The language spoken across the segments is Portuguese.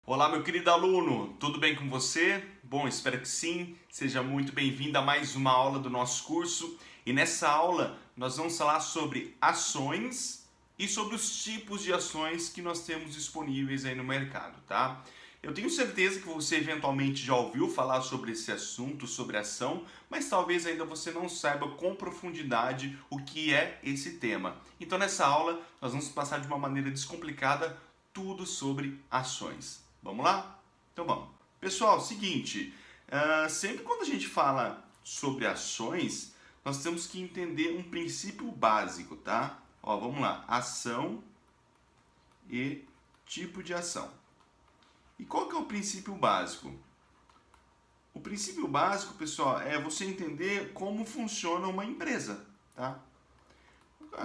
Olá, meu querido aluno, tudo bem com você? Bom, espero que sim. Seja muito bem-vindo a mais uma aula do nosso curso. E nessa aula nós vamos falar sobre ações e sobre os tipos de ações que nós temos disponíveis aí no mercado, tá? Eu tenho certeza que você eventualmente já ouviu falar sobre esse assunto, sobre ação, mas talvez ainda você não saiba com profundidade o que é esse tema. Então nessa aula nós vamos passar de uma maneira descomplicada tudo sobre ações. Vamos lá? Então vamos. Pessoal, seguinte, sempre quando a gente fala sobre ações, nós temos que entender um princípio básico, tá? Ó, vamos lá. Ação e tipo de ação. E qual que é o princípio básico? O princípio básico, pessoal, é você entender como funciona uma empresa, tá?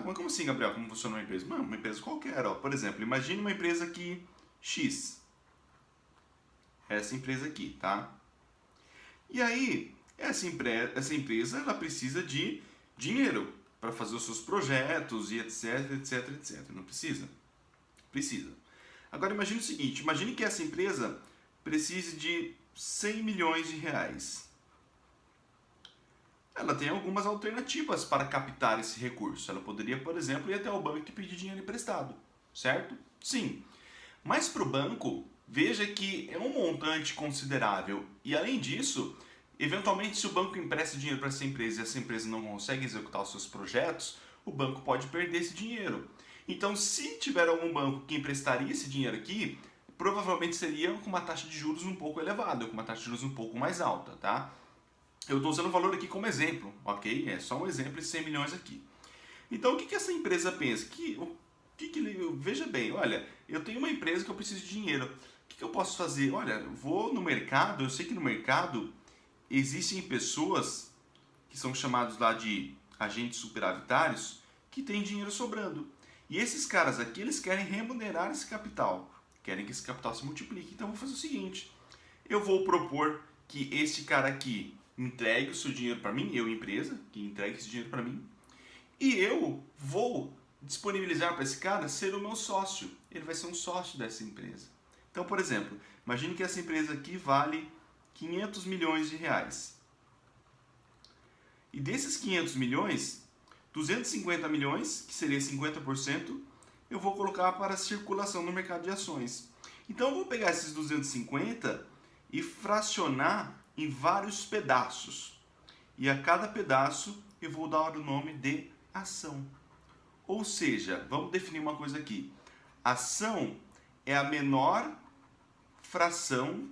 Como assim, Gabriel? Como funciona uma empresa? Uma empresa qualquer, ó. Por exemplo, imagine uma empresa aqui X. Essa empresa aqui, tá? E aí, essa empresa ela precisa de dinheiro para fazer os seus projetos e etc, etc, etc. Não precisa? Precisa. Agora imagine o seguinte, imagine que essa empresa precise de 100 milhões de reais. Ela tem algumas alternativas para captar esse recurso. Ela poderia, por exemplo, ir até o banco e pedir dinheiro emprestado, certo? Sim. Mas para o banco, veja que é um montante considerável. E além disso, eventualmente se o banco empresta dinheiro para essa empresa e essa empresa não consegue executar os seus projetos, o banco pode perder esse dinheiro. Então, se tiver algum banco que emprestaria esse dinheiro aqui, provavelmente seria com uma taxa de juros um pouco elevada, com uma taxa de juros um pouco mais alta, tá? Eu estou usando o valor aqui como exemplo, ok? É só um exemplo de 100 milhões aqui. Então, o que essa empresa pensa? Veja bem, olha, eu tenho uma empresa que eu preciso de dinheiro. O que eu posso fazer? Olha, vou no mercado, eu sei que no mercado existem pessoas que são chamados lá de agentes superavitários que têm dinheiro sobrando. E esses caras aqui, eles querem remunerar esse capital, querem que esse capital se multiplique. Então, eu vou fazer o seguinte, eu vou propor que esse cara aqui entregue o seu dinheiro para mim, eu empresa, que entregue esse dinheiro para mim, e eu vou disponibilizar para esse cara ser o meu sócio. Ele vai ser um sócio dessa empresa. Então, por exemplo, imagine que essa empresa aqui vale 500 milhões de reais. E desses 500 milhões, 250 milhões, que seria 50%, eu vou colocar para circulação no mercado de ações. Então, eu vou pegar esses 250 e fracionar em vários pedaços. E a cada pedaço eu vou dar o nome de ação. Ou seja, vamos definir uma coisa aqui. Ação é a menor fração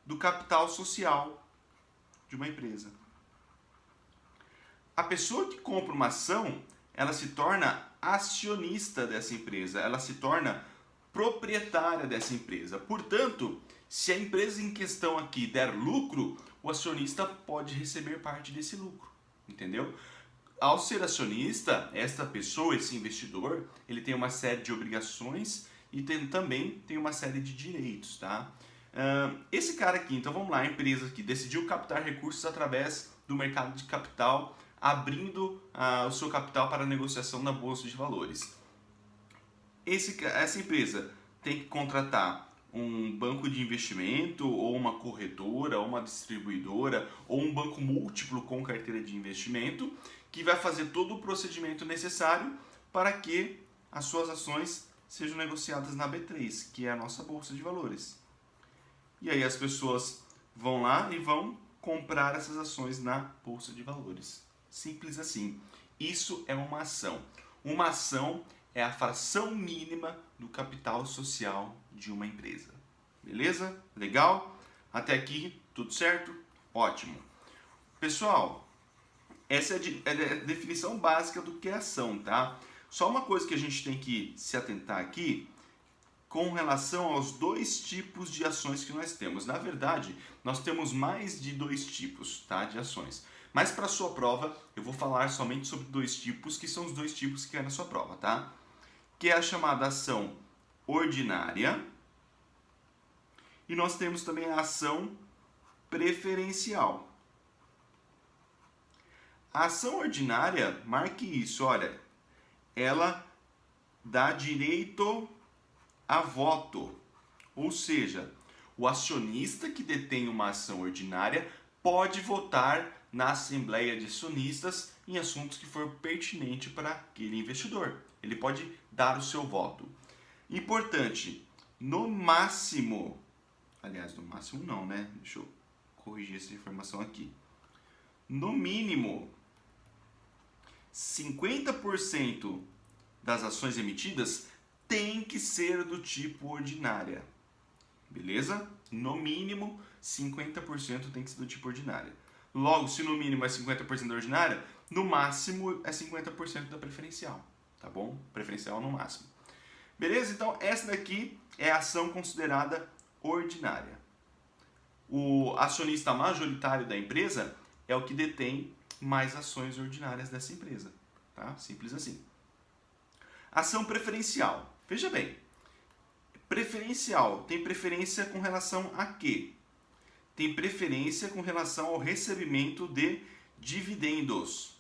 do capital social de uma empresa. A pessoa que compra uma ação, ela se torna acionista dessa empresa, ela se torna proprietária dessa empresa. Portanto, se a empresa em questão aqui der lucro, o acionista pode receber parte desse lucro, entendeu? Ao ser acionista, esta pessoa, esse investidor, ele tem uma série de obrigações e também tem uma série de direitos, tá? Esse cara aqui, então vamos lá, a empresa aqui decidiu captar recursos através do mercado de capital, abrindo o seu capital para negociação na bolsa de valores. Essa empresa tem que contratar um banco de investimento, ou uma corretora, ou uma distribuidora, ou um banco múltiplo com carteira de investimento, que vai fazer todo o procedimento necessário para que as suas ações sejam negociadas na B3, que é a nossa bolsa de valores. E aí as pessoas vão lá e vão comprar essas ações na bolsa de valores. Simples assim. Isso é uma ação. Uma ação é a fração mínima do capital social de uma empresa. Beleza? Legal? Até aqui, tudo certo? Ótimo. Pessoal, essa é a definição básica do que é ação, tá? Só uma coisa que a gente tem que se atentar aqui com relação aos dois tipos de ações que nós temos. Na verdade, nós temos mais de dois tipos, tá, de ações. Mas para a sua prova, eu vou falar somente sobre dois tipos, que são os dois tipos que é na sua prova, tá? Que é a chamada ação ordinária, e nós temos também a ação preferencial. A ação ordinária, marque isso, olha, ela dá direito a voto. Ou seja, o acionista que detém uma ação ordinária pode votar na Assembleia de Acionistas em assuntos que for pertinente para aquele investidor. Ele pode dar o seu voto. Importante, no máximo, aliás, no máximo não, né? Deixa eu corrigir essa informação aqui. No mínimo, 50% das ações emitidas tem que ser do tipo ordinária. Beleza? No mínimo, 50% tem que ser do tipo ordinária. Logo, se no mínimo é 50% da ordinária, no máximo é 50% da preferencial. Tá bom? Preferencial no máximo. Beleza? Então, essa daqui é a ação considerada ordinária. O acionista majoritário da empresa é o que detém mais ações ordinárias dessa empresa. Tá? Simples assim. Ação preferencial. Veja bem, preferencial tem preferência com relação a quê? Tem preferência com relação ao recebimento de dividendos.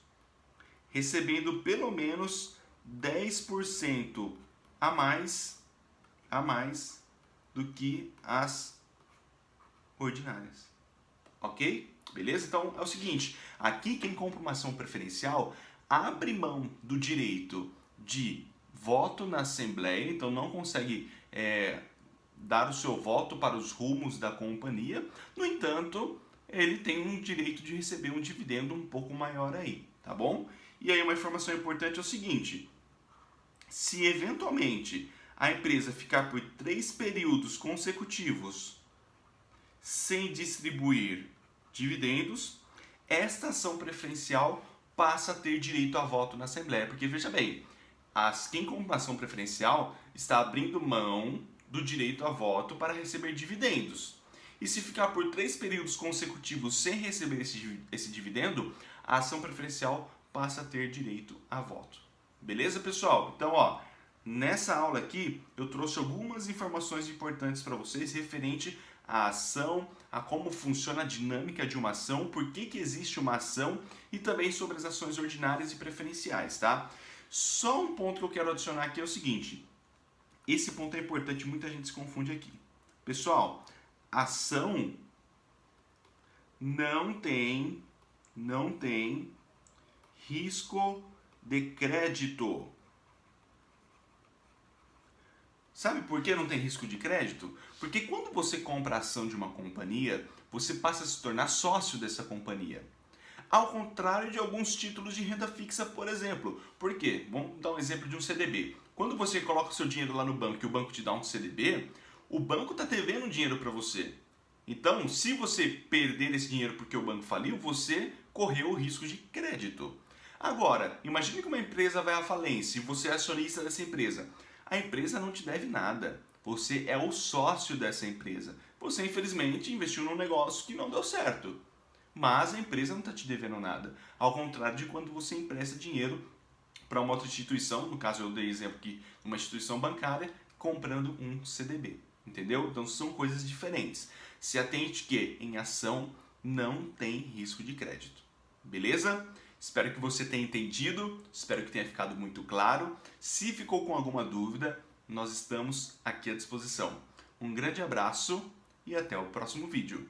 Recebendo pelo menos 10% a mais do que as ordinárias. Ok? Beleza? Então é o seguinte, aqui quem compra uma ação preferencial abre mão do direito de voto na Assembleia, então não consegue dar o seu voto para os rumos da companhia. No entanto, ele tem um direito de receber um dividendo um pouco maior aí, tá bom? E aí uma informação importante é o seguinte, se eventualmente a empresa ficar por 3 períodos consecutivos sem distribuir dividendos, esta ação preferencial passa a ter direito a voto na Assembleia. Porque, veja bem, quem compra ação preferencial está abrindo mão do direito a voto para receber dividendos. E se ficar por 3 períodos consecutivos sem receber esse dividendo, a ação preferencial passa a ter direito a voto. Beleza, pessoal? Então, ó, nessa aula aqui eu trouxe algumas informações importantes para vocês referente à ação, a como funciona a dinâmica de uma ação, por que existe uma ação e também sobre as ações ordinárias e preferenciais, tá? Só um ponto que eu quero adicionar aqui é o seguinte, esse ponto é importante, muita gente se confunde aqui. Pessoal, ação não tem risco de crédito. Sabe por que não tem risco de crédito? Porque quando você compra a ação de uma companhia, você passa a se tornar sócio dessa companhia. Ao contrário de alguns títulos de renda fixa, por exemplo. Por quê? Vamos dar um exemplo de um CDB. Quando você coloca o seu dinheiro lá no banco e o banco te dá um CDB, o banco está devendo dinheiro para você. Então, se você perder esse dinheiro porque o banco faliu, você correu o risco de crédito. Agora, imagine que uma empresa vai à falência e você é acionista dessa empresa. A empresa não te deve nada. Você é o sócio dessa empresa. Você, infelizmente, investiu num negócio que não deu certo. Mas a empresa não está te devendo nada. Ao contrário de quando você empresta dinheiro para uma outra instituição, no caso eu dei exemplo aqui, uma instituição bancária, comprando um CDB. Entendeu? Então são coisas diferentes. Se atente que em ação não tem risco de crédito. Beleza? Espero que você tenha entendido, espero que tenha ficado muito claro. Se ficou com alguma dúvida, nós estamos aqui à disposição. Um grande abraço e até o próximo vídeo.